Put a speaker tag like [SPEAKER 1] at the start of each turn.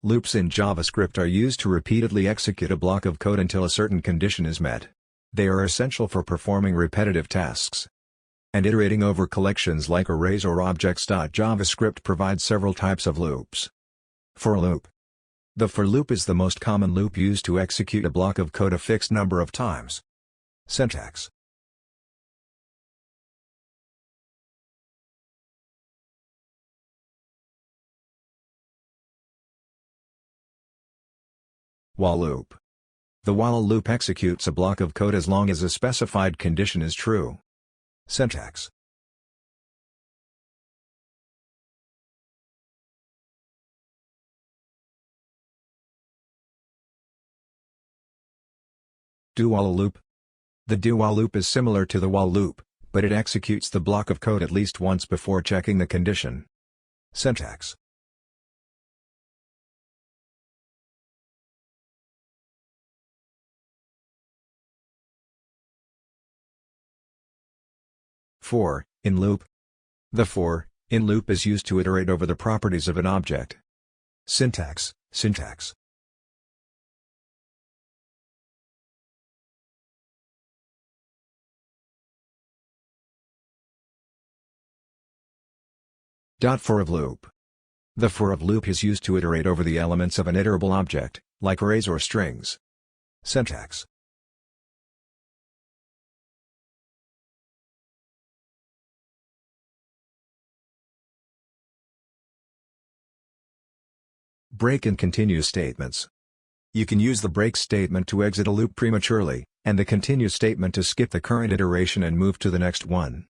[SPEAKER 1] Loops in JavaScript are used to repeatedly execute a block of code until a certain condition is met. They are essential for performing repetitive tasks and iterating over collections like arrays or objects. JavaScript provides several types of loops. For loop. The for loop is the most common loop used to execute a block of code a fixed number of times. Syntax. While loop. The while loop executes a block of code as long as a specified condition is true. Syntax. Do while loop. The do while loop is similar to the while loop, but it executes the block of code at least once before checking the condition. Syntax. For, in loop. The for, in loop is used to iterate over the properties of an object. Syntax. For of loop. The for of loop is used to iterate over the elements of an iterable object, like arrays or strings. Syntax. Break and continue statements. You can use the break statement to exit a loop prematurely, and the continue statement to skip the current iteration and move to the next one.